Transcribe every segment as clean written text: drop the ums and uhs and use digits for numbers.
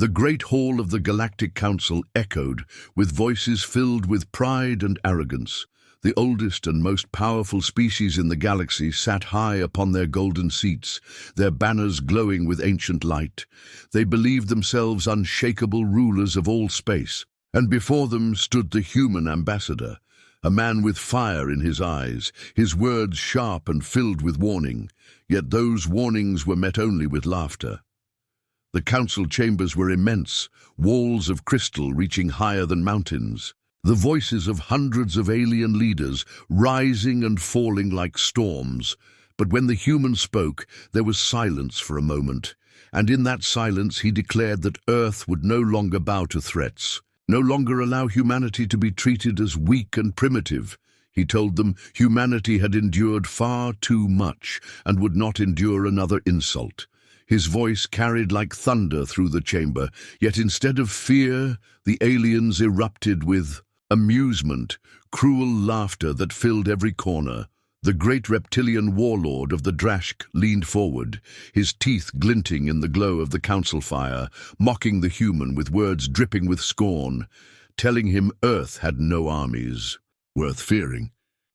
The great hall of the Galactic Council echoed, with voices filled with pride and arrogance. The oldest and most powerful species in the galaxy sat high upon their golden seats, their banners glowing with ancient light. They believed themselves unshakable rulers of all space, and before them stood the human ambassador, a man with fire in his eyes, his words sharp and filled with warning, yet those warnings were met only with laughter. The council chambers were immense, walls of crystal reaching higher than mountains. The voices of hundreds of alien leaders rising and falling like storms. But when the human spoke, there was silence for a moment, and in that silence he declared that Earth would no longer bow to threats, no longer allow humanity to be treated as weak and primitive. He told them humanity had endured far too much and would not endure another insult. His voice carried like thunder through the chamber, yet instead of fear, the aliens erupted with amusement, cruel laughter that filled every corner. The great reptilian warlord of the Drashk leaned forward, his teeth glinting in the glow of the council fire, mocking the human with words dripping with scorn, telling him Earth had no armies worth fearing,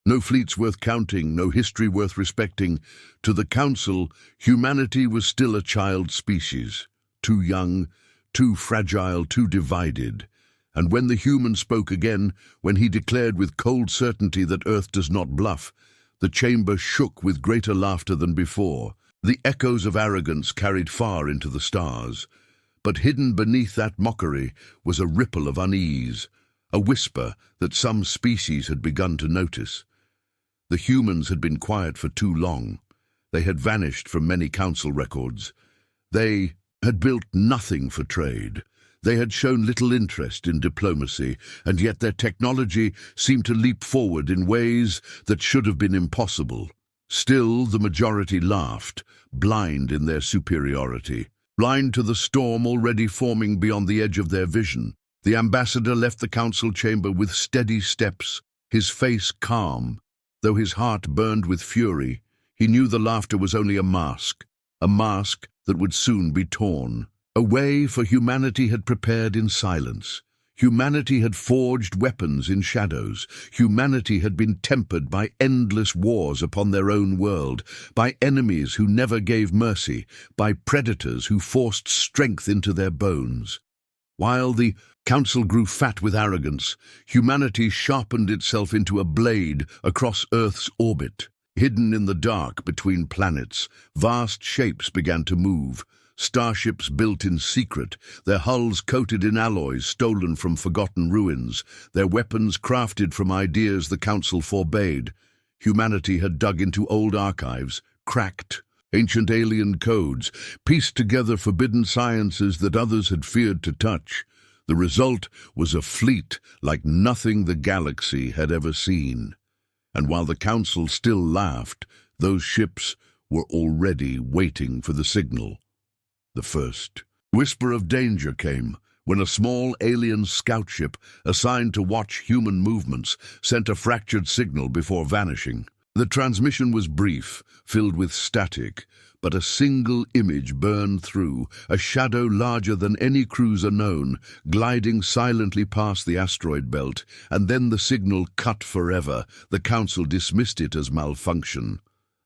no fleets worth counting, no history worth respecting. To the council, humanity was still a child species, too young, too fragile, too divided. And when the human spoke again, when he declared with cold certainty that Earth does not bluff, the chamber shook with greater laughter than before. The echoes of arrogance carried far into the stars. But hidden beneath that mockery was a ripple of unease, a whisper that some species had begun to notice. The humans had been quiet for too long. They had vanished from many council records. They had built nothing for trade. They had shown little interest in diplomacy, and yet their technology seemed to leap forward in ways that should have been impossible. Still, the majority laughed, blind in their superiority, blind to the storm already forming beyond the edge of their vision. The ambassador left the council chamber with steady steps, his face calm. Though his heart burned with fury, he knew the laughter was only a mask that would soon be torn. A way for humanity had prepared in silence. Humanity had forged weapons in shadows. Humanity had been tempered by endless wars upon their own world, by enemies who never gave mercy, by predators who forced strength into their bones. While the council grew fat with arrogance, humanity sharpened itself into a blade across Earth's orbit. Hidden in the dark between planets, vast shapes began to move. Starships built in secret, their hulls coated in alloys stolen from forgotten ruins, their weapons crafted from ideas the council forbade. Humanity had dug into old archives, cracked ancient alien codes, pieced together forbidden sciences that others had feared to touch. The result was a fleet like nothing the galaxy had ever seen. And while the council still laughed, those ships were already waiting for the signal. The first whisper of danger came when a small alien scout ship assigned to watch human movements sent a fractured signal before vanishing. The transmission was brief, filled with static, but a single image burned through, a shadow larger than any cruiser known, gliding silently past the asteroid belt, and then the signal cut forever. The council dismissed it as malfunction.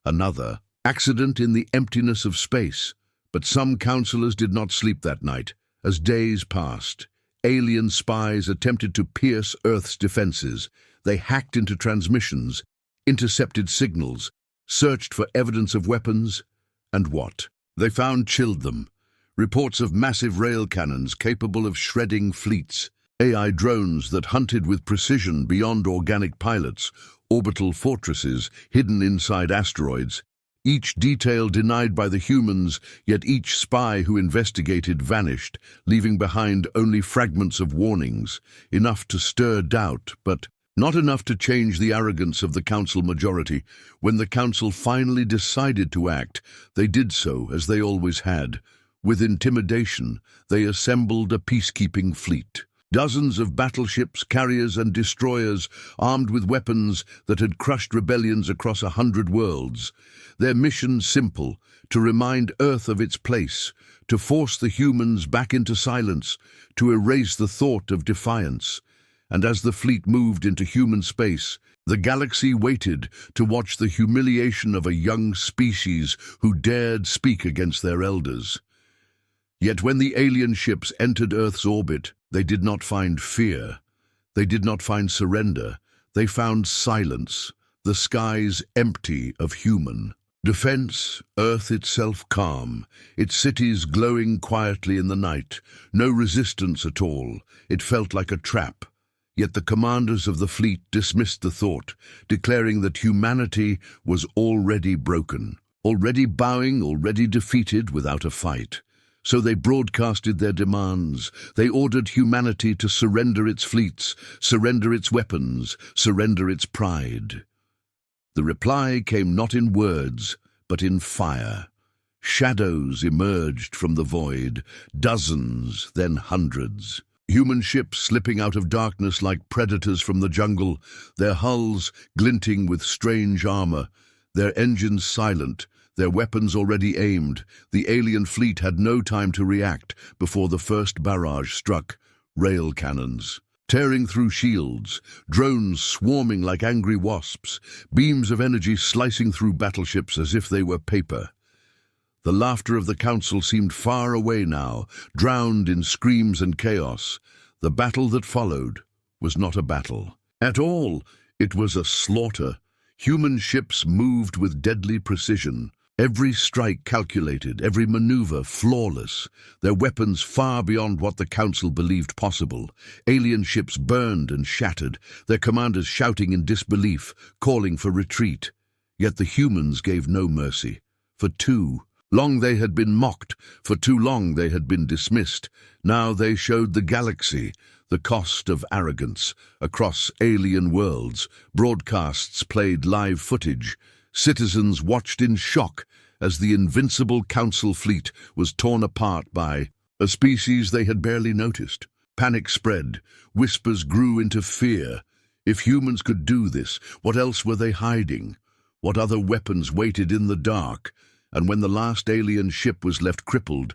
Another accident in the emptiness of space. But some councillors did not sleep that night. As days passed, alien spies attempted to pierce Earth's defenses. They hacked into transmissions, intercepted signals, searched for evidence of weapons, and what they found chilled them. Reports of massive rail cannons capable of shredding fleets, AI drones that hunted with precision beyond organic pilots, orbital fortresses hidden inside asteroids. Each detail denied by the humans, yet each spy who investigated vanished, leaving behind only fragments of warnings, enough to stir doubt, but not enough to change the arrogance of the council majority. When the council finally decided to act, they did so as they always had. With intimidation, they assembled a peacekeeping fleet. Dozens of battleships, carriers and destroyers armed with weapons that had crushed rebellions across 100 worlds. Their mission simple, to remind Earth of its place, to force the humans back into silence, to erase the thought of defiance. And as the fleet moved into human space, the galaxy waited to watch the humiliation of a young species who dared speak against their elders. Yet when the alien ships entered Earth's orbit, they did not find fear. They did not find surrender. They found silence, the skies empty of human defense, Earth itself calm, its cities glowing quietly in the night, no resistance at all. It felt like a trap. Yet the commanders of the fleet dismissed the thought, declaring that humanity was already broken, already bowing, already defeated without a fight. So they broadcasted their demands. They ordered humanity to surrender its fleets, surrender its weapons, surrender its pride. The reply came not in words, but in fire. Shadows emerged from the void, dozens, then hundreds. Human ships slipping out of darkness like predators from the jungle, their hulls glinting with strange armor, their engines silent, their weapons already aimed. The alien fleet had no time to react before the first barrage struck. Rail cannons tearing through shields, drones swarming like angry wasps, beams of energy slicing through battleships as if they were paper. The laughter of the council seemed far away now, drowned in screams and chaos. The battle that followed was not a battle at all. It was a slaughter. Human ships moved with deadly precision. Every strike calculated, every maneuver flawless, their weapons far beyond what the Council believed possible. Alien ships burned and shattered, their commanders shouting in disbelief, calling for retreat. Yet the humans gave no mercy. For too long they had been mocked, for too long they had been dismissed. Now they showed the galaxy the cost of arrogance. Across alien worlds, broadcasts played live footage. Citizens watched in shock as the invincible Council fleet was torn apart by a species they had barely noticed. Panic spread. Whispers grew into fear. If humans could do this, what else were they hiding? What other weapons waited in the dark? And when the last alien ship was left crippled,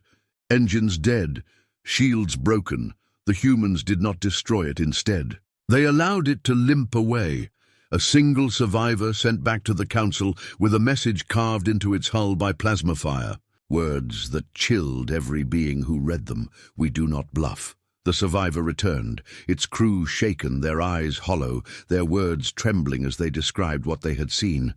engines dead, shields broken, the humans did not destroy it instead. They allowed it to limp away. A single survivor sent back to the Council with a message carved into its hull by plasma fire. Words that chilled every being who read them. "We do not bluff." The survivor returned, its crew shaken, their eyes hollow, their words trembling as they described what they had seen.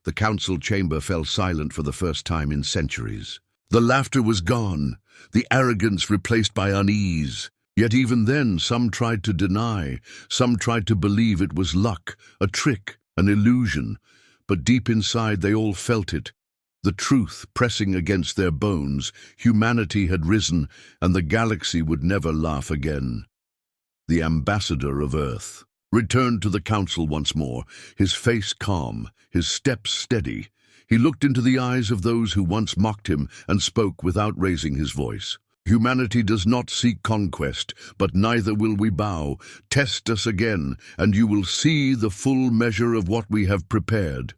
The Council chamber fell silent for the first time in centuries. The laughter was gone, the arrogance replaced by unease. Yet even then, some tried to deny, some tried to believe it was luck, a trick, an illusion. But deep inside they all felt it, the truth pressing against their bones. Humanity had risen, and the galaxy would never laugh again. The ambassador of Earth returned to the Council once more, his face calm, his steps steady. He looked into the eyes of those who once mocked him and spoke without raising his voice. "Humanity does not seek conquest, but neither will we bow. Test us again, and you will see the full measure of what we have prepared."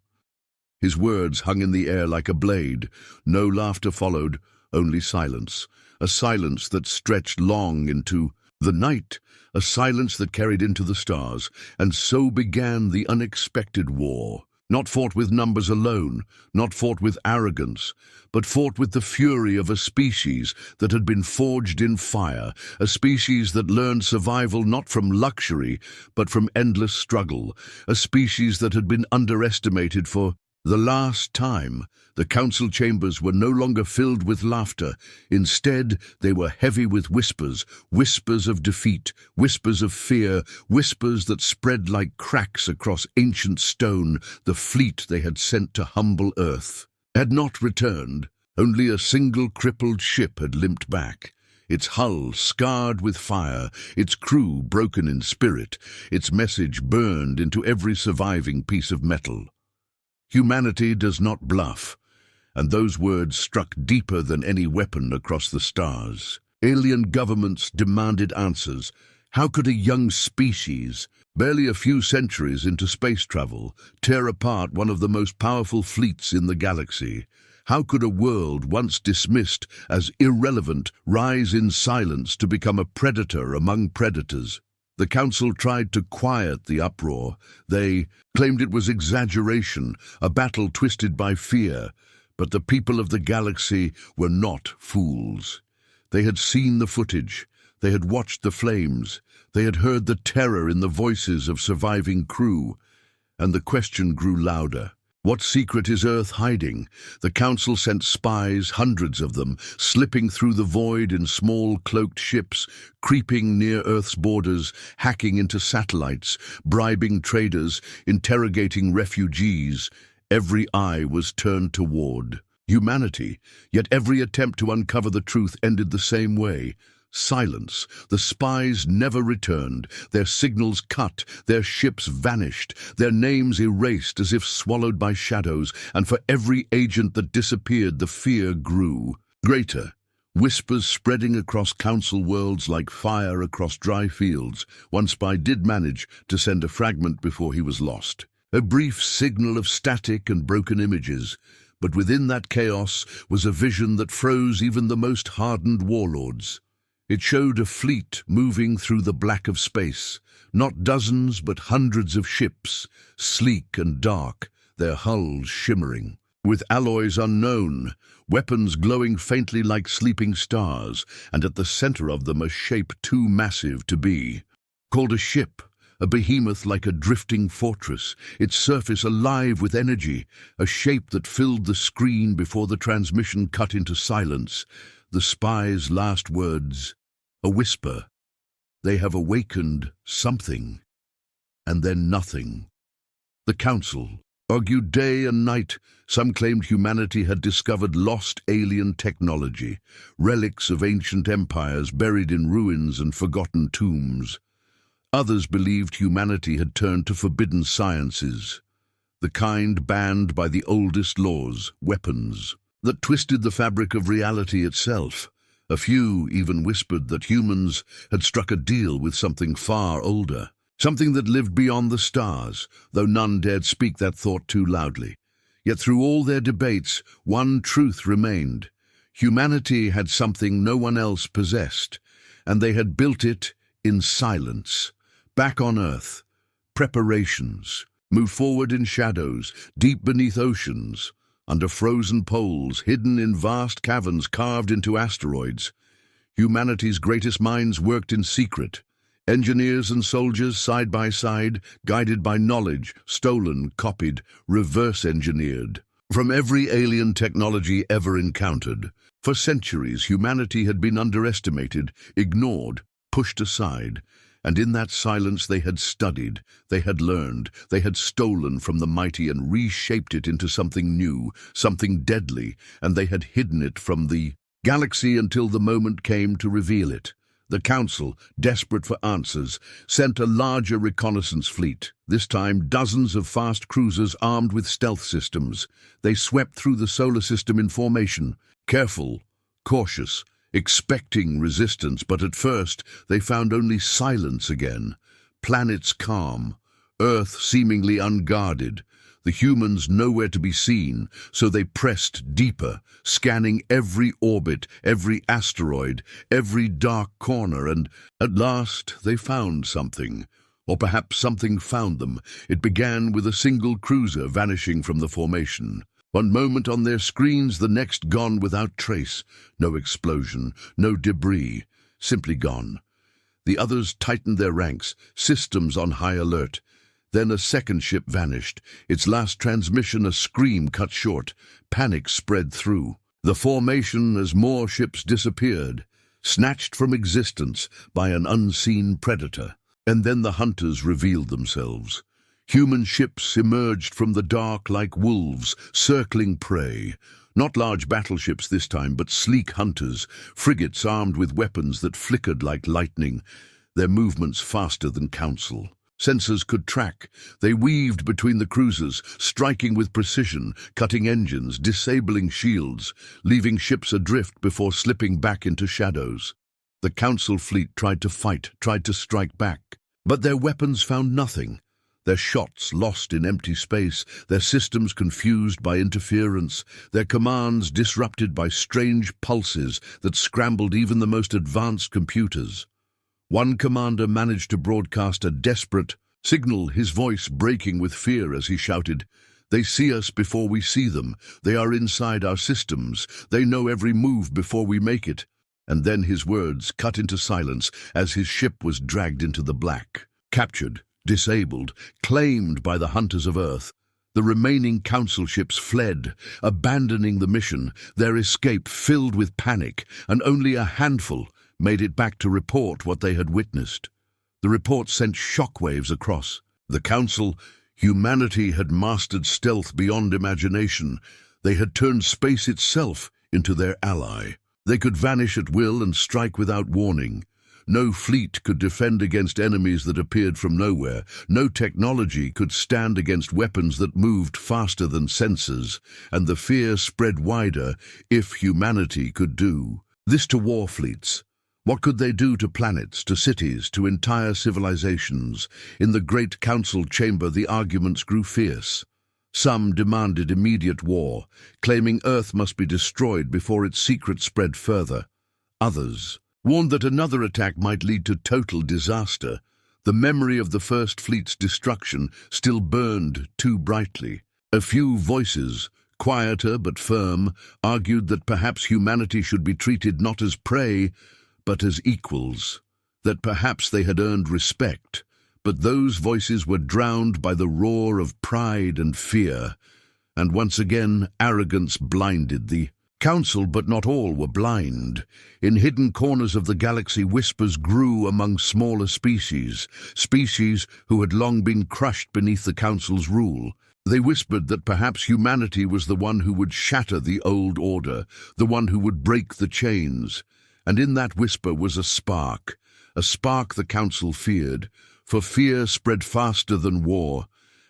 His words hung in the air like a blade. No laughter followed, only silence. A silence that stretched long into the night, a silence that carried into the stars. And so began the unexpected war. Not fought with numbers alone, not fought with arrogance, but fought with the fury of a species that had been forged in fire, a species that learned survival not from luxury, but from endless struggle, a species that had been underestimated for the last time. The Council chambers were no longer filled with laughter. Instead, they were heavy with whispers, whispers of defeat, whispers of fear, whispers that spread like cracks across ancient stone. The fleet they had sent to humble Earth had not returned. Only a single crippled ship had limped back, its hull scarred with fire, its crew broken in spirit, its message burned into every surviving piece of metal. Humanity does not bluff, and those words struck deeper than any weapon across the stars. Alien governments demanded answers. How could a young species, barely a few centuries into space travel, tear apart one of the most powerful fleets in the galaxy? How could a world once dismissed as irrelevant rise in silence to become a predator among predators? The Council tried to quiet the uproar. They claimed it was exaggeration, a battle twisted by fear. But the people of the galaxy were not fools. They had seen the footage. They had watched the flames. They had heard the terror in the voices of surviving crew. And the question grew louder. What secret is Earth hiding? The Council sent spies, hundreds of them, slipping through the void in small cloaked ships, creeping near Earth's borders, hacking into satellites, bribing traders, interrogating refugees. Every eye was turned toward humanity, yet every attempt to uncover the truth ended the same way. Silence. The spies never returned, their signals cut, their ships vanished, their names erased as if swallowed by shadows, and for every agent that disappeared, the fear grew. Greater. Whispers spreading across Council worlds like fire across dry fields. One spy did manage to send a fragment before he was lost. A brief signal of static and broken images. But within that chaos was a vision that froze even the most hardened warlords. It showed a fleet moving through the black of space, not dozens but hundreds of ships, sleek and dark, their hulls shimmering. With alloys unknown, weapons glowing faintly like sleeping stars, and at the center of them a shape too massive to be. Called a ship, a behemoth like a drifting fortress, its surface alive with energy, a shape that filled the screen before the transmission cut into silence. The spy's last words, a whisper. They have awakened something, and then nothing. The Council argued day and night. Some claimed humanity had discovered lost alien technology, relics of ancient empires buried in ruins and forgotten tombs. Others believed humanity had turned to forbidden sciences, the kind banned by the oldest laws, weapons, that twisted the fabric of reality itself. A few even whispered that humans had struck a deal with something far older, something that lived beyond the stars, though none dared speak that thought too loudly. Yet through all their debates, one truth remained. Humanity had something no one else possessed, and they had built it in silence. Back on Earth, preparations moved forward in shadows, deep beneath oceans, under frozen poles, hidden in vast caverns carved into asteroids. Humanity's greatest minds worked in secret. Engineers and soldiers side by side, guided by knowledge, stolen, copied, reverse-engineered. From every alien technology ever encountered. For centuries, humanity had been underestimated, ignored, pushed aside. And in that silence they had studied, they had learned, they had stolen from the mighty and reshaped it into something new, something deadly, and they had hidden it from the galaxy until the moment came to reveal it. The Council, desperate for answers, sent a larger reconnaissance fleet, this time dozens of fast cruisers armed with stealth systems. They swept through the solar system in formation, careful, cautious, expecting resistance, but at first they found only silence again. Planets calm, Earth seemingly unguarded, the humans nowhere to be seen, so they pressed deeper, scanning every orbit, every asteroid, every dark corner, and at last they found something. Or perhaps something found them. It began with a single cruiser vanishing from the formation. One moment on their screens, the next gone without trace. No explosion, no debris, simply gone. The others tightened their ranks, systems on high alert. Then a second ship vanished, its last transmission a scream cut short. Panic spread through the formation as more ships disappeared, snatched from existence by an unseen predator. And then the hunters revealed themselves. Human ships emerged from the dark like wolves, circling prey. Not large battleships this time, but sleek hunters, frigates armed with weapons that flickered like lightning, their movements faster than Council. Sensors could track. They weaved between the cruisers, striking with precision, cutting engines, disabling shields, leaving ships adrift before slipping back into shadows. The Council fleet tried to fight, tried to strike back, but their weapons found nothing. their shots lost in empty space, their systems confused by interference, their commands disrupted by strange pulses that scrambled even the most advanced computers. One commander managed to broadcast a desperate signal, his voice breaking with fear as he shouted, "They see us before we see them. They are inside our systems. They know every move before we make it." And then his words cut into silence as his ship was dragged into the black. Captured, disabled, claimed by the hunters of Earth, the remaining Council ships fled, abandoning the mission, their escape filled with panic, and only a handful made it back to report what they had witnessed. The report sent shockwaves across the Council. Humanity had mastered stealth beyond imagination. They had turned space itself into their ally. They could vanish at will and strike without warning. No fleet could defend against enemies that appeared from nowhere. No technology could stand against weapons that moved faster than sensors, and the fear spread wider. If humanity could do this to war fleets, what could they do to planets, to cities, to entire civilizations? In the Great Council chamber, the arguments grew fierce. Some demanded immediate war, claiming Earth must be destroyed before its secret spread further. Others warned that another attack might lead to total disaster. The memory of the First Fleet's destruction still burned too brightly. A few voices, quieter but firm, argued that perhaps humanity should be treated not as prey, but as equals, that perhaps they had earned respect. But those voices were drowned by the roar of pride and fear, and once again arrogance blinded the Council, but not all were blind. In hidden corners of the galaxy, whispers grew among smaller species who had long been crushed beneath the Council's rule. They whispered that perhaps humanity was the one who would shatter the old order, the one who would break the chains. And in that whisper was a spark the Council feared, for fear spread faster than war,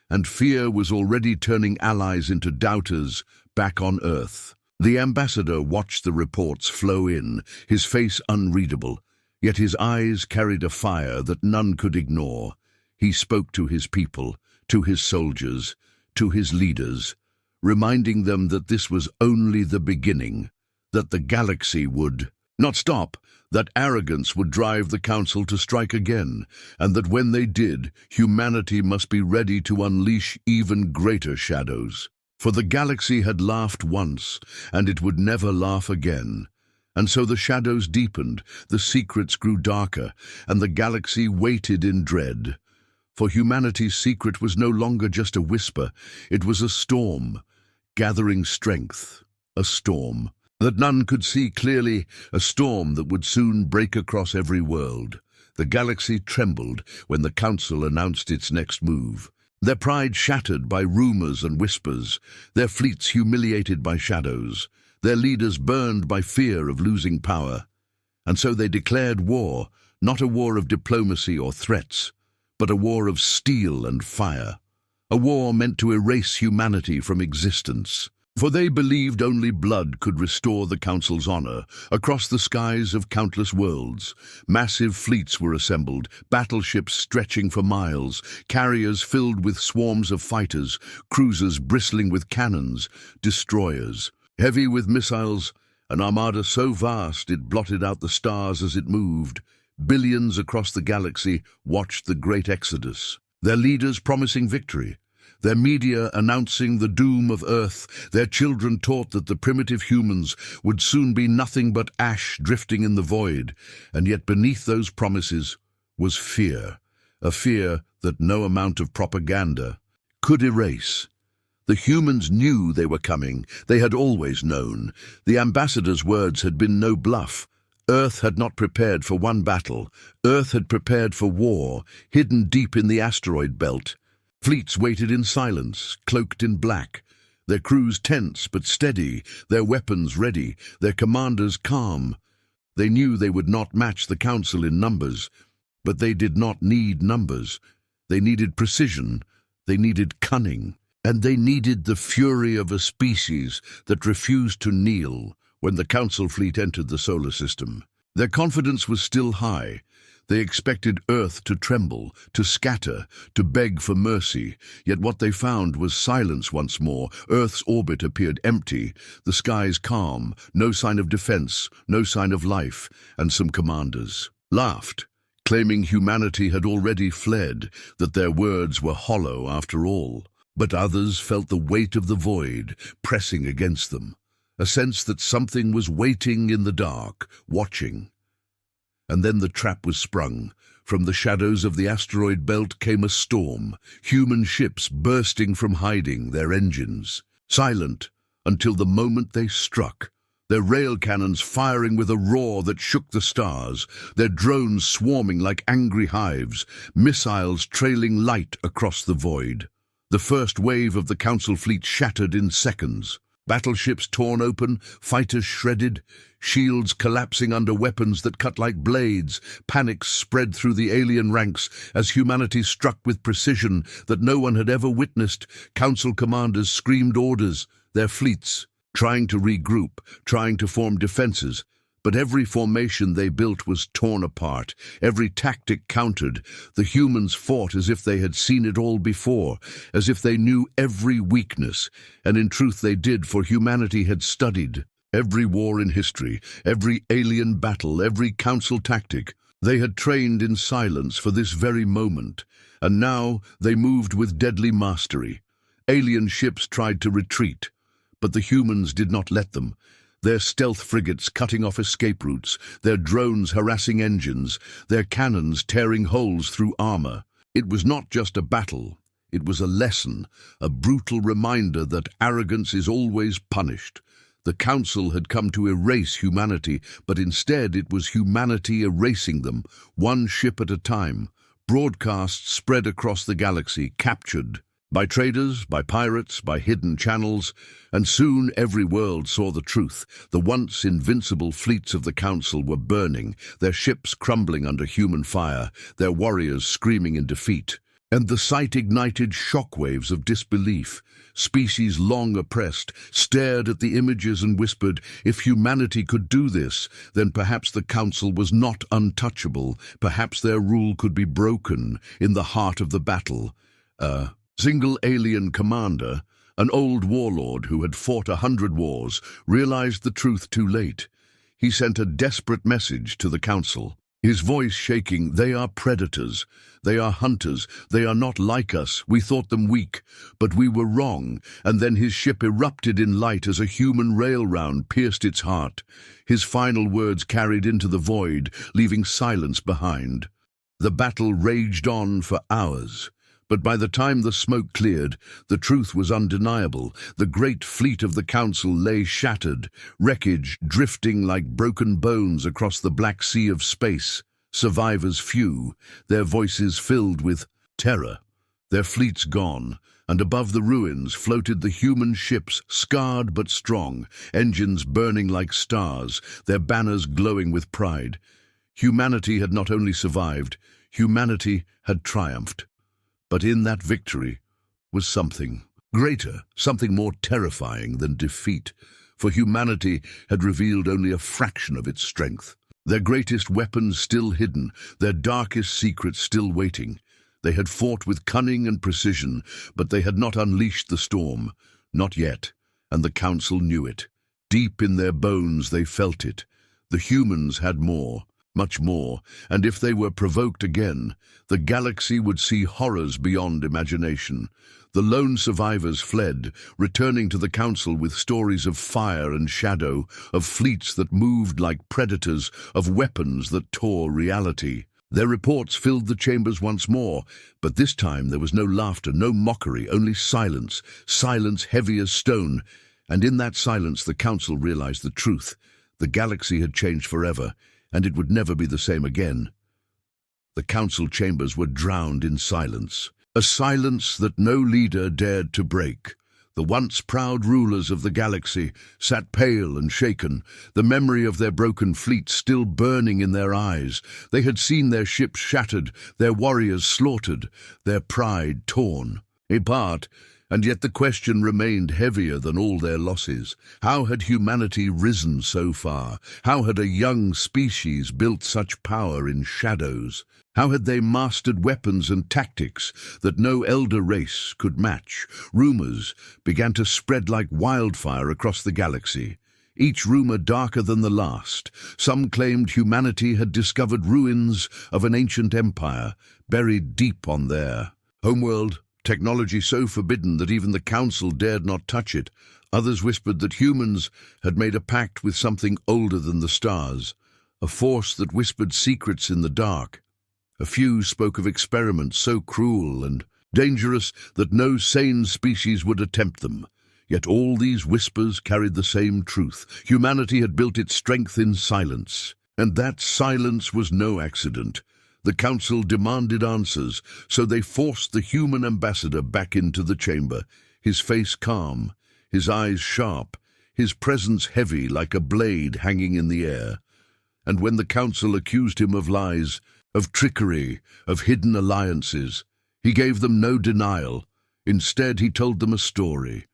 and fear was already turning allies into doubters back on Earth. The ambassador watched the reports flow in, his face unreadable, yet his eyes carried a fire that none could ignore. He spoke to his people, to his soldiers, to his leaders, reminding them that this was only the beginning, that the galaxy would not stop, that arrogance would drive the Council to strike again, and that when they did, humanity must be ready to unleash even greater shadows. For the galaxy had laughed once, and it would never laugh again. And so the shadows deepened, the secrets grew darker, and the galaxy waited in dread. For humanity's secret was no longer just a whisper, it was a storm, gathering strength, a storm that none could see clearly, a storm that would soon break across every world. The galaxy trembled when the Council announced its next move. Their pride shattered by rumors and whispers, their fleets humiliated by shadows, their leaders burned by fear of losing power. And so they declared war, not a war of diplomacy or threats, but a war of steel and fire, a war meant to erase humanity from existence. For they believed only blood could restore the Council's honor. Across the skies of countless worlds, massive fleets were assembled, battleships stretching for miles, carriers filled with swarms of fighters, cruisers bristling with cannons, destroyers heavy with missiles, an armada so vast it blotted out the stars as it moved. Billions across the galaxy watched the great exodus, their leaders promising victory, their media announcing the doom of Earth, their children taught that the primitive humans would soon be nothing but ash drifting in the void. And yet beneath those promises was fear, a fear that no amount of propaganda could erase. The humans knew they were coming. They had always known. The ambassador's words had been no bluff. Earth had not prepared for one battle. Earth had prepared for war, hidden deep in the asteroid belt. Fleets waited in silence, cloaked in black, their crews tense but steady, their weapons ready, their commanders calm. They knew they would not match the Council in numbers, but they did not need numbers. They needed precision, they needed cunning, and they needed the fury of a species that refused to kneel when the Council fleet entered the solar system. Their confidence was still high. They expected Earth to tremble, to scatter, to beg for mercy, yet what they found was silence once more. Earth's orbit appeared empty, the skies calm, no sign of defense, no sign of life, and some commanders laughed, claiming humanity had already fled, that their words were hollow after all. But others felt the weight of the void pressing against them, a sense that something was waiting in the dark, watching. And then the trap was sprung. From the shadows of the asteroid belt came a storm, human ships bursting from hiding, their engines silent until the moment they struck, their rail cannons firing with a roar that shook the stars, their drones swarming like angry hives, missiles trailing light across the void. The first wave of the Council fleet shattered in seconds. Battleships torn open, fighters shredded, shields collapsing under weapons that cut like blades. Panic spread through the alien ranks as humanity struck with precision that no one had ever witnessed. Council commanders screamed orders, their fleets trying to regroup, trying to form defenses. But every formation they built was torn apart, every tactic countered. The humans fought as if they had seen it all before, as if they knew every weakness, and in truth they did, for humanity had studied every war in history, every alien battle, every council tactic. They had trained in silence for this very moment, and now they moved with deadly mastery. Alien ships tried to retreat, but the humans did not let them. Their stealth frigates cutting off escape routes, their drones harassing engines, their cannons tearing holes through armor. It was not just a battle, it was a lesson, a brutal reminder that arrogance is always punished. The Council had come to erase humanity, but instead it was humanity erasing them, one ship at a time. Broadcasts spread across the galaxy, captured by traders, by pirates, by hidden channels, and soon every world saw the truth. The once invincible fleets of the Council were burning, their ships crumbling under human fire, their warriors screaming in defeat. And the sight ignited shockwaves of disbelief. Species long oppressed stared at the images and whispered, if humanity could do this, then perhaps the Council was not untouchable, perhaps their rule could be broken in the heart of the battle. Single alien commander, an old warlord who had fought 100 wars, realized the truth too late. He sent a desperate message to the Council, his voice shaking. They are predators. They are hunters. They are not like us. We thought them weak, but we were wrong. And then his ship erupted in light as a human rail round pierced its heart. His final words carried into the void, leaving silence behind. The battle raged on for hours. But by the time the smoke cleared, the truth was undeniable. The great fleet of the Council lay shattered, wreckage drifting like broken bones across the black sea of space. Survivors few, their voices filled with terror. Their fleets gone, and above the ruins floated the human ships, scarred but strong, engines burning like stars, their banners glowing with pride. Humanity had not only survived, humanity had triumphed. But in that victory was something greater, something more terrifying than defeat, for humanity had revealed only a fraction of its strength. Their greatest weapons still hidden, their darkest secrets still waiting. They had fought with cunning and precision, but they had not unleashed the storm. Not yet, and the Council knew it. Deep in their bones they felt it. The humans had more. Much more, and if they were provoked again, the galaxy would see horrors beyond imagination. The lone survivors fled, returning to the Council with stories of fire and shadow, of fleets that moved like predators, of weapons that tore reality. Their reports filled the chambers once more, but this time there was no laughter, no mockery, only silence, silence heavy as stone. And in that silence the Council realized the truth. The galaxy had changed forever, and it would never be the same again. The Council chambers were drowned in silence, a silence that no leader dared to break. The once proud rulers of the galaxy sat pale and shaken, the memory of their broken fleet still burning in their eyes. They had seen their ships shattered, their warriors slaughtered, their pride torn apart, And yet the question remained heavier than all their losses. How had humanity risen so far? How had a young species built such power in shadows? How had they mastered weapons and tactics that no elder race could match? Rumors began to spread like wildfire across the galaxy, each rumor darker than the last. Some claimed humanity had discovered ruins of an ancient empire buried deep on their homeworld, technology so forbidden that even the Council dared not touch it. Others whispered that humans had made a pact with something older than the stars, a force that whispered secrets in the dark. A few spoke of experiments so cruel and dangerous that no sane species would attempt them. Yet all these whispers carried the same truth. Humanity had built its strength in silence, and that silence was no accident. The Council demanded answers, so they forced the human ambassador back into the chamber, his face calm, his eyes sharp, his presence heavy like a blade hanging in the air. And when the Council accused him of lies, of trickery, of hidden alliances, he gave them no denial. Instead, he told them a story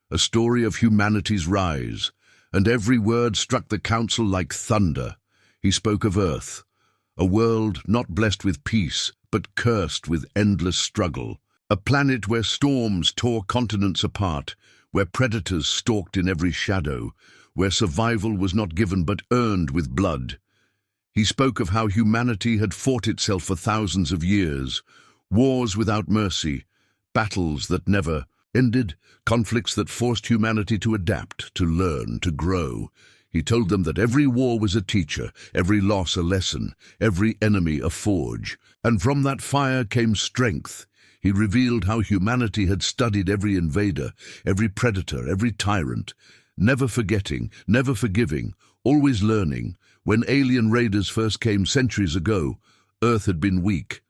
of humanity's rise, and every word struck the Council like thunder. He spoke of Earth, a world not blessed with peace, but cursed with endless struggle. A planet where storms tore continents apart, where predators stalked in every shadow, where survival was not given but earned with blood. He spoke of how humanity had fought itself for thousands of years, wars without mercy, battles that never ended, conflicts that forced humanity to adapt, to learn, to grow. He told them that every war was a teacher, every loss a lesson, every enemy a forge. And from that fire came strength. He revealed how humanity had studied every invader, every predator, every tyrant, never forgetting, never forgiving, always learning. When alien raiders first came centuries ago, Earth had been weak,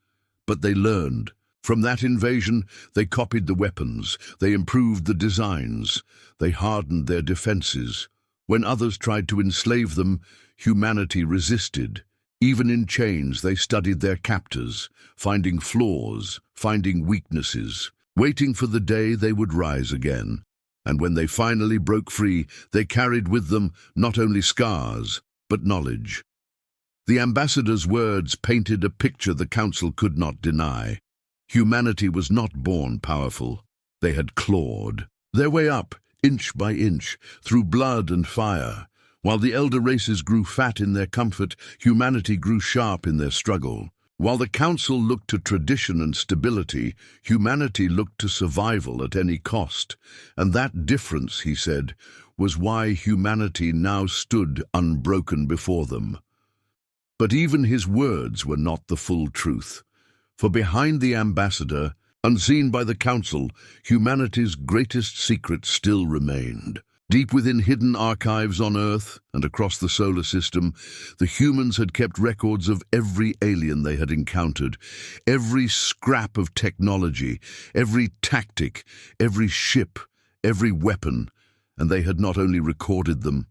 but they learned. From that invasion, they copied the weapons, they improved the designs, they hardened their defenses. When others tried to enslave them, humanity resisted. Even in chains, they studied their captors, finding flaws, finding weaknesses, waiting for the day they would rise again. And when they finally broke free, they carried with them not only scars, but knowledge. The ambassador's words painted a picture the Council could not deny. Humanity was not born powerful. They had clawed their way up, inch by inch, through blood and fire. While the elder races grew fat in their comfort, humanity grew sharp in their struggle. While the Council looked to tradition and stability, humanity looked to survival at any cost. And that difference, he said, was why humanity now stood unbroken before them. But even his words were not the full truth. For behind the ambassador, unseen by the Council, humanity's greatest secret still remained. Deep within hidden archives on Earth and across the solar system, the humans had kept records of every alien they had encountered, every scrap of technology, every tactic, every ship, every weapon, and they had not only recorded them,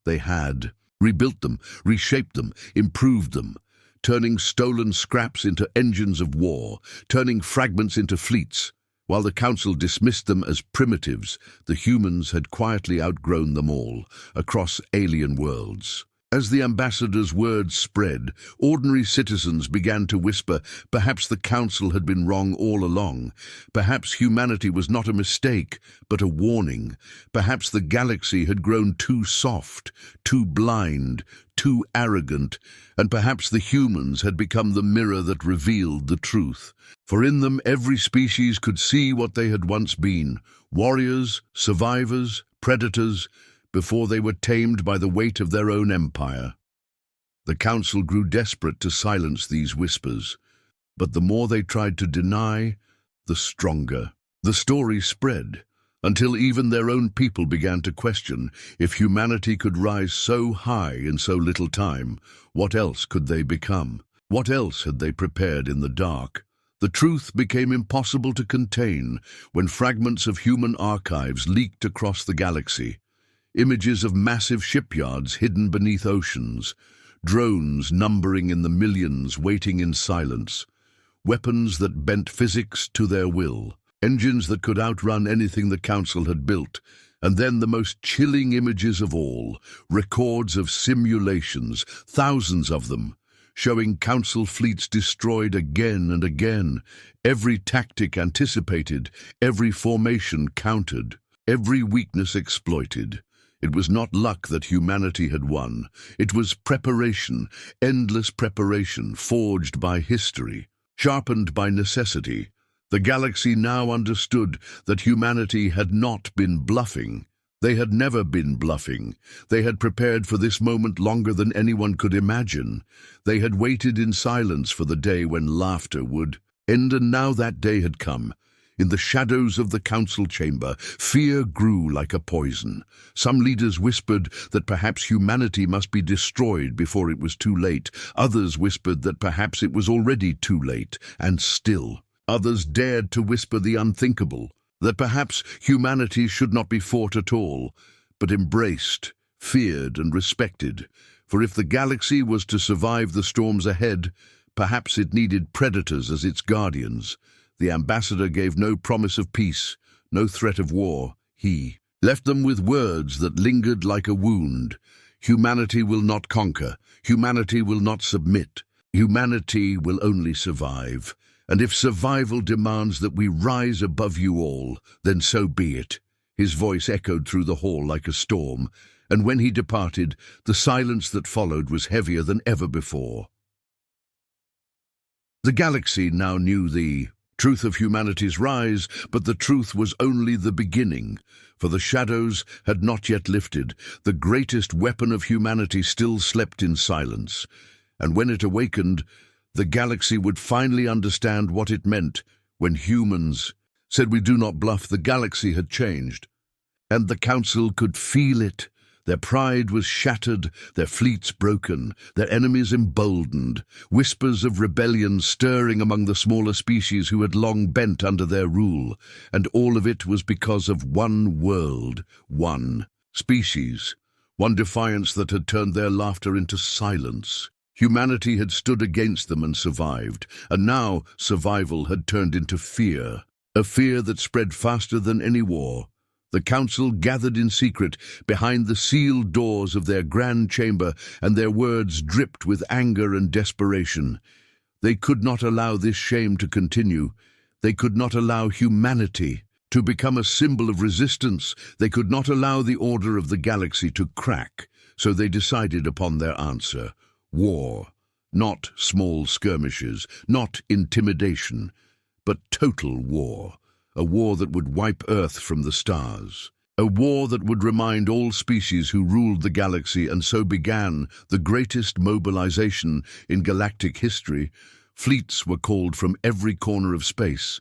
they had rebuilt them, reshaped them, improved them, turning stolen scraps into engines of war, turning fragments into fleets. While the Council dismissed them as primitives, the humans had quietly outgrown them all, across alien worlds. As the ambassador's words spread, ordinary citizens began to whisper, perhaps the Council had been wrong all along. Perhaps humanity was not a mistake, but a warning. Perhaps the galaxy had grown too soft, too blind, too arrogant, and perhaps the humans had become the mirror that revealed the truth. For in them every species could see what they had once been, warriors, survivors, predators, before they were tamed by the weight of their own empire. The Council grew desperate to silence these whispers, but the more they tried to deny, the stronger. The story spread, until even their own people began to question if humanity could rise so high in so little time. What else could they become? What else had they prepared in the dark? The truth became impossible to contain when fragments of human archives leaked across the galaxy. Images of massive shipyards hidden beneath oceans, drones numbering in the millions waiting in silence, weapons that bent physics to their will. engines that could outrun anything the Council had built. And then the most chilling images of all, records of simulations, thousands of them, showing Council fleets destroyed again and again, every tactic anticipated, every formation countered, every weakness exploited. It was not luck that humanity had won. It was preparation, endless preparation, forged by history, sharpened by necessity. The galaxy now understood that humanity had not been bluffing. They had never been bluffing. They had prepared for this moment longer than anyone could imagine. They had waited in silence for the day when laughter would end, and now that day had come. In the shadows of the council chamber, fear grew like a poison. Some leaders whispered that perhaps humanity must be destroyed before it was too late. Others whispered that perhaps it was already too late, and still. Others dared to whisper the unthinkable, that perhaps humanity should not be fought at all, but embraced, feared, and respected. For if the galaxy was to survive the storms ahead, perhaps it needed predators as its guardians. The ambassador gave no promise of peace, no threat of war. He left them with words that lingered like a wound. Humanity will not conquer. Humanity will not submit. Humanity will only survive. And if survival demands that we rise above you all, then so be it. His voice echoed through the hall like a storm, and when he departed, the silence that followed was heavier than ever before. The galaxy now knew the truth of humanity's rise, but the truth was only the beginning, for the shadows had not yet lifted. The greatest weapon of humanity still slept in silence, and when it awakened, the galaxy would finally understand what it meant when humans said we do not bluff. The galaxy had changed, and the Council could feel it. Their pride was shattered, their fleets broken, their enemies emboldened, whispers of rebellion stirring among the smaller species who had long bent under their rule, and all of it was because of one world, one species, one defiance that had turned their laughter into silence. Humanity had stood against them and survived, and now survival had turned into fear, a fear that spread faster than any war. The Council gathered in secret behind the sealed doors of their grand chamber, and their words dripped with anger and desperation. They could not allow this shame to continue. They could not allow humanity to become a symbol of resistance. They could not allow the order of the galaxy to crack. So they decided upon their answer. War, not small skirmishes, not intimidation, but total war, a war that would wipe Earth from the stars, a war that would remind all species who ruled the galaxy, and so began the greatest mobilization in galactic history. Fleets were called from every corner of space,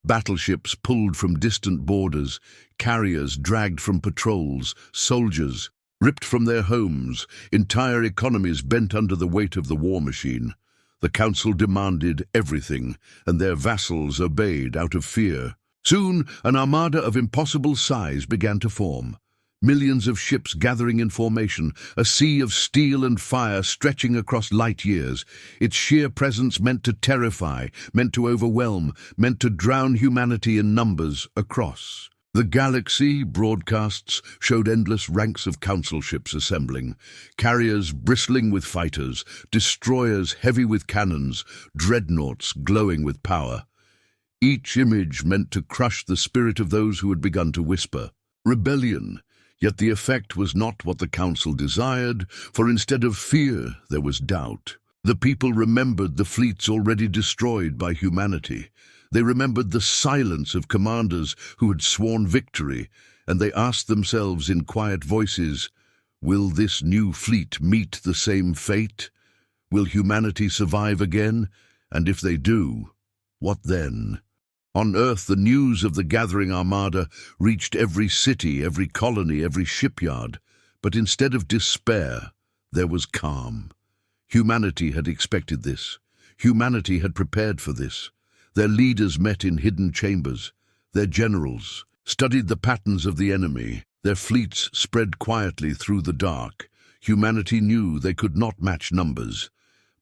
battleships pulled from distant borders, carriers dragged from patrols, soldiers ripped from their homes, entire economies bent under the weight of the war machine. The Council demanded everything, and their vassals obeyed out of fear. Soon, an armada of impossible size began to form. Millions of ships gathering in formation, a sea of steel and fire stretching across light years. Its sheer presence meant to terrify, meant to overwhelm, meant to drown humanity in numbers across. The galaxy broadcasts showed endless ranks of council ships assembling, carriers bristling with fighters, destroyers heavy with cannons, dreadnoughts glowing with power. Each image meant to crush the spirit of those who had begun to whisper rebellion. Yet the effect was not what the council desired, for instead of fear there was doubt. The people remembered the fleets already destroyed by humanity. They remembered the silence of commanders who had sworn victory, and they asked themselves in quiet voices, will this new fleet meet the same fate? Will humanity survive again? And if they do, what then? On Earth, the news of the gathering armada reached every city, every colony, every shipyard. But instead of despair, there was calm. Humanity had expected this. Humanity had prepared for this. Their leaders met in hidden chambers. Their generals studied the patterns of the enemy. Their fleets spread quietly through the dark. Humanity knew they could not match numbers,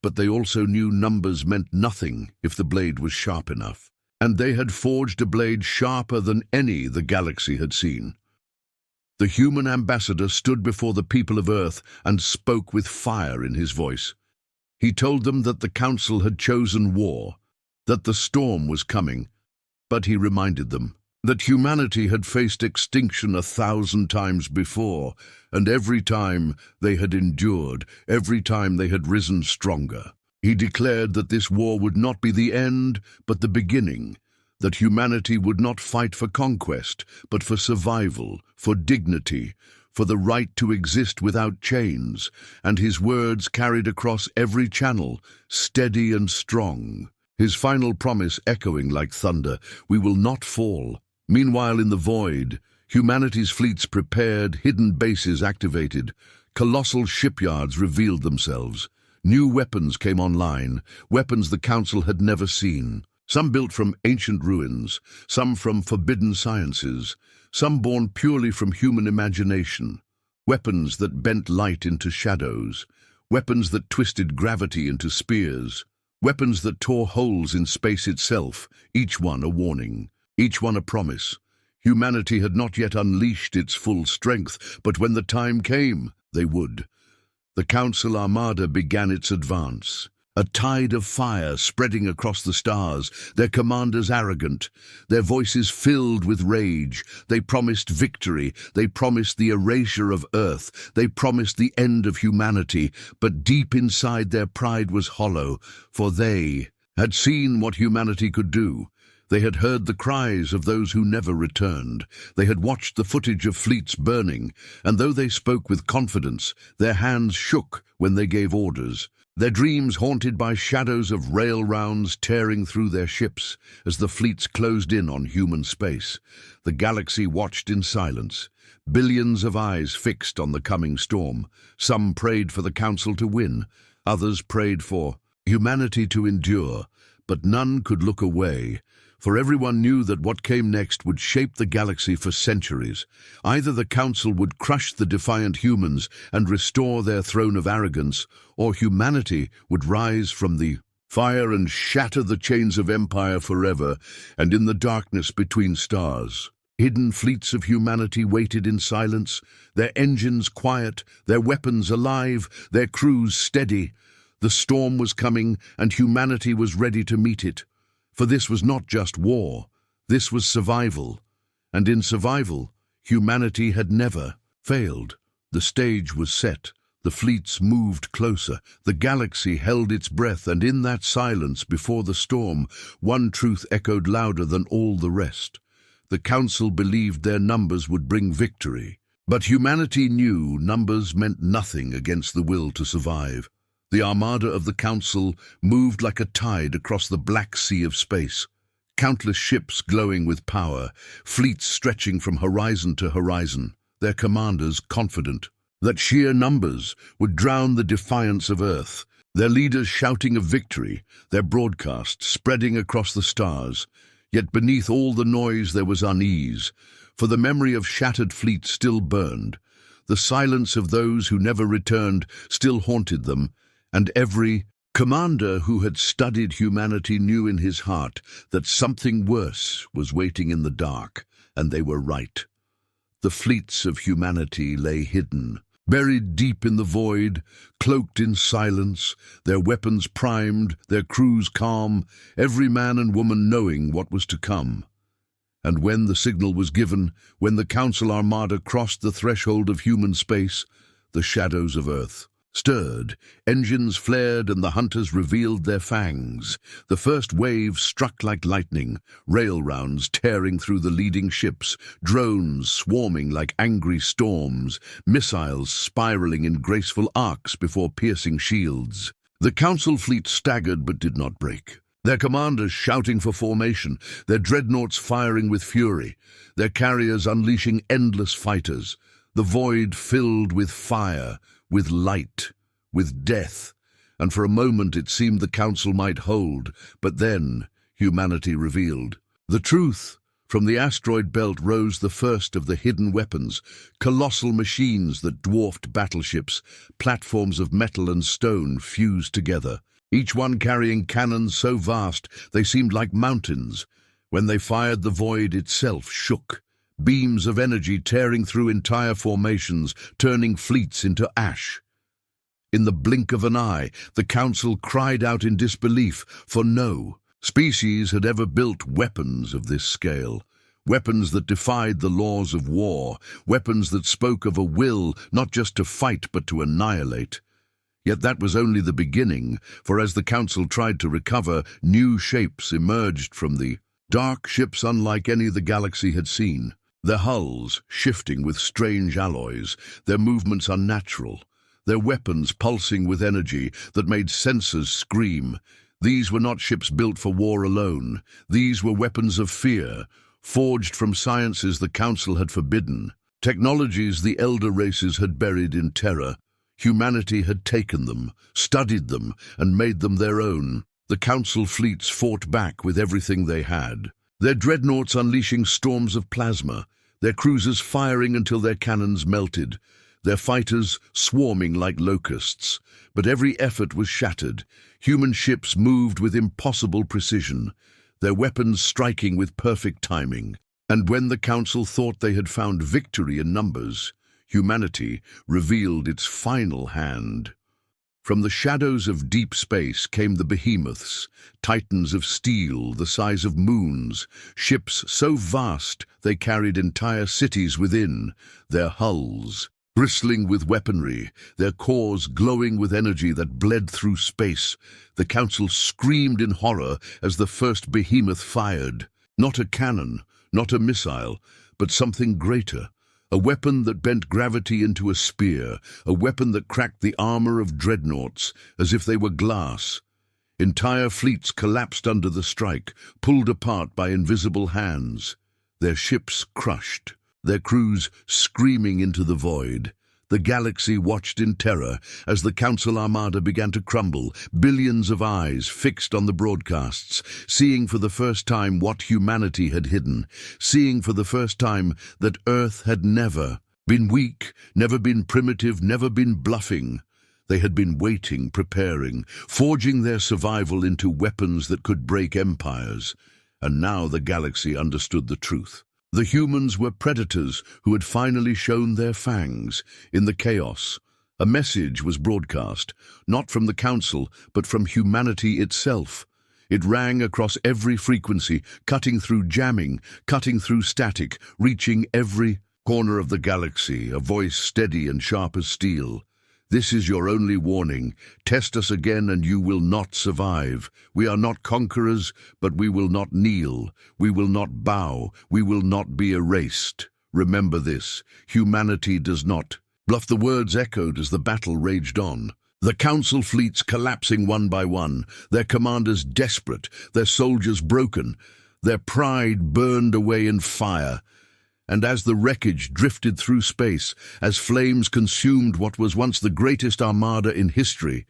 but they also knew numbers meant nothing if the blade was sharp enough. and they had forged a blade sharper than any the galaxy had seen. The human ambassador stood before the people of Earth and spoke with fire in his voice. He told them that the Council had chosen war, that the storm was coming, but he reminded them that humanity had faced extinction 1,000 times before, and every time they had endured, every time they had risen stronger. He declared that this war would not be the end, but the beginning, that humanity would not fight for conquest, but for survival, for dignity, for the right to exist without chains, and his words carried across every channel, steady and strong. His final promise echoing like thunder, "We will not fall." Meanwhile, in the void, humanity's fleets prepared, hidden bases activated, colossal shipyards revealed themselves. New weapons came online, weapons the Council had never seen. Some built from ancient ruins, some from forbidden sciences, some born purely from human imagination. Weapons that bent light into shadows, weapons that twisted gravity into spears, weapons that tore holes in space itself, each one a warning, each one a promise. Humanity had not yet unleashed its full strength, but when the time came, they would. The Council Armada began its advance. A tide of fire spreading across the stars, their commanders arrogant, their voices filled with rage. They promised victory, they promised the erasure of Earth, they promised the end of humanity, but deep inside their pride was hollow, for they had seen what humanity could do. They had heard the cries of those who never returned. They had watched the footage of fleets burning, and though they spoke with confidence, their hands shook when they gave orders. Their dreams haunted by shadows of rail rounds tearing through their ships as the fleets closed in on human space. The galaxy watched in silence, billions of eyes fixed on the coming storm. Some prayed for the Council to win, others prayed for humanity to endure, but none could look away. For everyone knew that what came next would shape the galaxy for centuries. Either the Council would crush the defiant humans and restore their throne of arrogance, or humanity would rise from the fire and shatter the chains of empire forever, and in the darkness between stars. Hidden fleets of humanity waited in silence, their engines quiet, their weapons alive, their crews steady. The storm was coming, and humanity was ready to meet it. For this was not just war, this was survival. And in survival, humanity had never failed. The stage was set, the fleets moved closer, the galaxy held its breath, and in that silence before the storm, one truth echoed louder than all the rest. The Council believed their numbers would bring victory. But humanity knew numbers meant nothing against the will to survive. The armada of the Council moved like a tide across the black sea of space. Countless ships glowing with power, fleets stretching from horizon to horizon, their commanders confident that sheer numbers would drown the defiance of Earth, their leaders shouting of victory, their broadcasts spreading across the stars. Yet beneath all the noise there was unease, for the memory of shattered fleets still burned. The silence of those who never returned still haunted them, and every commander who had studied humanity knew in his heart that something worse was waiting in the dark, and they were right. The fleets of humanity lay hidden, buried deep in the void, cloaked in silence, their weapons primed, their crews calm, every man and woman knowing what was to come. And when the signal was given, when the Council Armada crossed the threshold of human space, the shadows of Earth stirred, engines flared, and the hunters revealed their fangs. The first wave struck like lightning, rail rounds tearing through the leading ships, drones swarming like angry storms, missiles spiraling in graceful arcs before piercing shields. The Council fleet staggered but did not break. Their commanders shouting for formation, their dreadnoughts firing with fury, their carriers unleashing endless fighters, the void filled with fire, with light, with death, and for a moment it seemed the Council might hold, but then humanity revealed the truth. From the asteroid belt rose the first of the hidden weapons, colossal machines that dwarfed battleships, platforms of metal and stone fused together, each one carrying cannons so vast they seemed like mountains, When they fired, the void itself shook, beams of energy tearing through entire formations, turning fleets into ash. In the blink of an eye, the Council cried out in disbelief, for no species had ever built weapons of this scale. Weapons that defied the laws of war, weapons that spoke of a will not just to fight but to annihilate. Yet that was only the beginning, for as the Council tried to recover, new shapes emerged from the dark, ships unlike any the galaxy had seen. Their hulls shifting with strange alloys, their movements unnatural, their weapons pulsing with energy that made sensors scream. These were not ships built for war alone. These were weapons of fear, forged from sciences the Council had forbidden, technologies the elder races had buried in terror. Humanity had taken them, studied them, and made them their own. The Council fleets fought back with everything they had, their dreadnoughts unleashing storms of plasma, their cruisers firing until their cannons melted, their fighters swarming like locusts. But every effort was shattered. Human ships moved with impossible precision, their weapons striking with perfect timing. And when the Council thought they had found victory in numbers, humanity revealed its final hand. From the shadows of deep space came the behemoths, titans of steel the size of moons, ships so vast they carried entire cities within, their hulls bristling with weaponry, their cores glowing with energy that bled through space. The Council screamed in horror as the first behemoth fired. Not a cannon, not a missile, but something greater. A weapon that bent gravity into a spear, a weapon that cracked the armor of dreadnoughts as if they were glass. Entire fleets collapsed under the strike, pulled apart by invisible hands. Their ships crushed, their crews screaming into the void. The galaxy watched in terror as the Council armada began to crumble, billions of eyes fixed on the broadcasts, seeing for the first time what humanity had hidden, seeing for the first time that Earth had never been weak, never been primitive, never been bluffing. They had been waiting, preparing, forging their survival into weapons that could break empires. And now the galaxy understood the truth. The humans were predators who had finally shown their fangs. In the chaos, a message was broadcast, not from the Council, but from humanity itself. It rang across every frequency, cutting through jamming, cutting through static, reaching every corner of the galaxy, a voice steady and sharp as steel. This is your only warning. Test us again and you will not survive. We are not conquerors, but we will not kneel. We will not bow. We will not be erased. Remember this. Humanity does not bluff. The words echoed as the battle raged on. The Council fleets collapsing one by one, their commanders desperate, their soldiers broken, their pride burned away in fire. And as the wreckage drifted through space, as flames consumed what was once the greatest armada in history,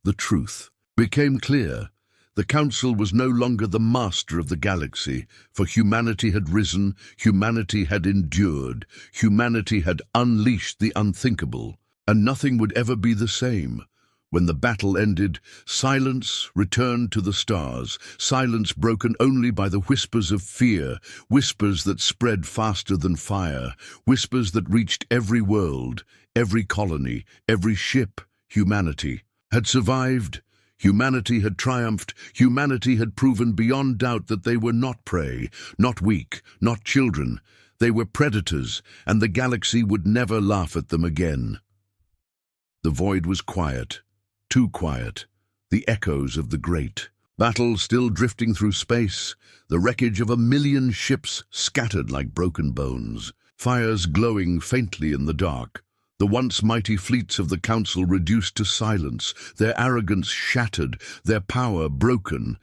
the truth became clear. The Council was no longer the master of the galaxy, for humanity had risen, humanity had endured, humanity had unleashed the unthinkable, and nothing would ever be the same. When the battle ended, silence returned to the stars, silence broken only by the whispers of fear, whispers that spread faster than fire, whispers that reached every world, every colony, every ship. Humanity had survived, humanity had triumphed, humanity had proven beyond doubt that they were not prey, not weak, not children. They were predators, and the galaxy would never laugh at them again. The void was quiet. Too quiet, the echoes of the great battle still drifting through space, the wreckage of 1,000,000 ships scattered like broken bones, fires glowing faintly in the dark, the once mighty fleets of the Council reduced to silence, their arrogance shattered, their power broken,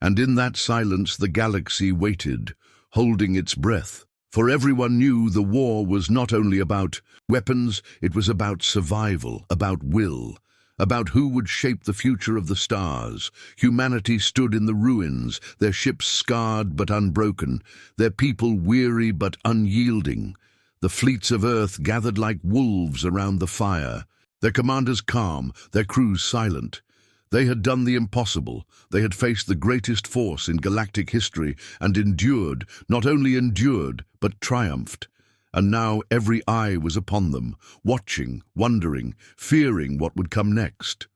and in that silence the galaxy waited, holding its breath. For everyone knew the war was not only about weapons, it was about survival, about will, about who would shape the future of the stars. Humanity stood in the ruins, their ships scarred but unbroken, their people weary but unyielding. The fleets of Earth gathered like wolves around the fire, their commanders calm, their crews silent. They had done the impossible. They had faced the greatest force in galactic history and endured, not only endured, but triumphed. And now every eye was upon them, watching, wondering, fearing what would come next.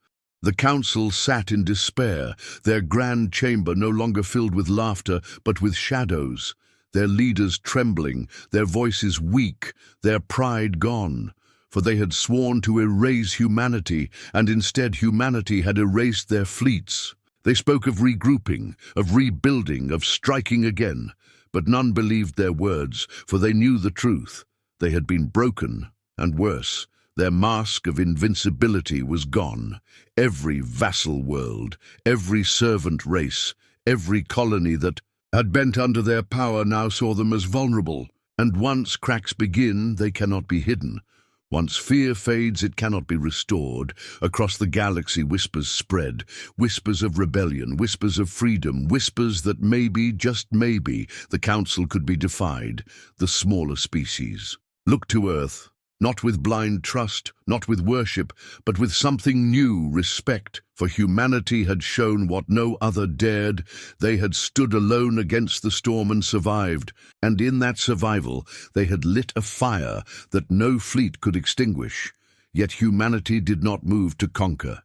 The council sat in despair, their grand chamber no longer filled with laughter, but with shadows, their leaders trembling, their voices weak, their pride gone. For they had sworn to erase humanity, and instead humanity had erased their fleets. They spoke of regrouping, of rebuilding, of striking again. But none believed their words, for they knew the truth. They had been broken, and worse, their mask of invincibility was gone. Every vassal world, every servant race, every colony that had bent under their power now saw them as vulnerable. And once cracks begin, they cannot be hidden. Once fear fades, it cannot be restored. Across the galaxy whispers spread, whispers of rebellion, whispers of freedom, whispers that maybe, just maybe, the Council could be defied, the smaller species. Look to Earth, not with blind trust, not with worship, but with something new, respect, for humanity had shown what no other dared. They had stood alone against the storm and survived, and in that survival they had lit a fire that no fleet could extinguish. Yet humanity did not move to conquer.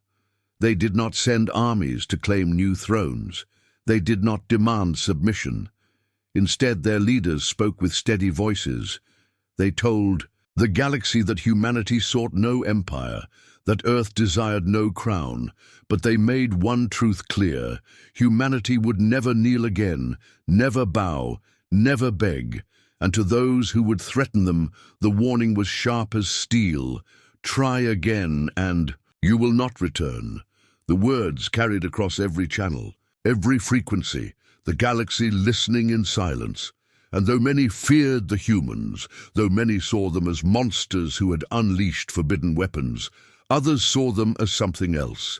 They did not send armies to claim new thrones. They did not demand submission. Instead, their leaders spoke with steady voices. They told the galaxy that humanity sought no empire, that Earth desired no crown, but they made one truth clear: humanity would never kneel again, never bow, never beg, and to those who would threaten them, the warning was sharp as steel: try again, and you will not return. The words carried across every channel, every frequency, the galaxy listening in silence. And though many feared the humans, though many saw them as monsters who had unleashed forbidden weapons, others saw them as something else,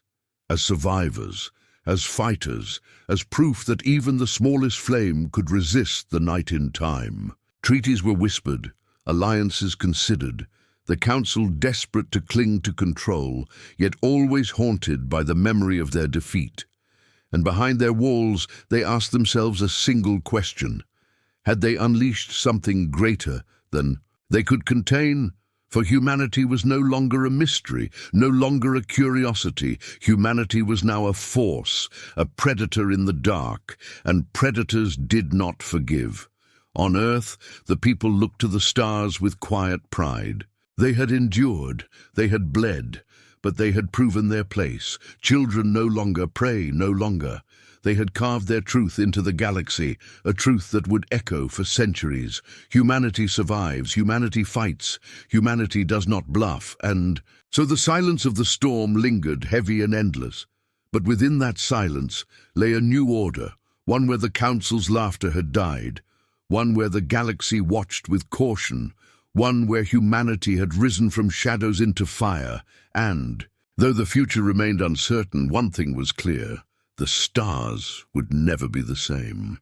as survivors, as fighters, as proof that even the smallest flame could resist the night in time. Treaties were whispered, alliances considered, the Council desperate to cling to control, yet always haunted by the memory of their defeat. And behind their walls they asked themselves a single question: had they unleashed something greater than they could contain? For humanity was no longer a mystery, no longer a curiosity. Humanity was now a force, a predator in the dark, and predators did not forgive. On Earth, the people looked to the stars with quiet pride. They had endured, they had bled, but they had proven their place. Children no longer pray, no longer. They had carved their truth into the galaxy, a truth that would echo for centuries. Humanity survives, humanity fights, humanity does not bluff, and so the silence of the storm lingered, heavy and endless. But within that silence lay a new order, one where the Council's laughter had died, one where the galaxy watched with caution, one where humanity had risen from shadows into fire, and, though the future remained uncertain, one thing was clear: the stars would never be the same.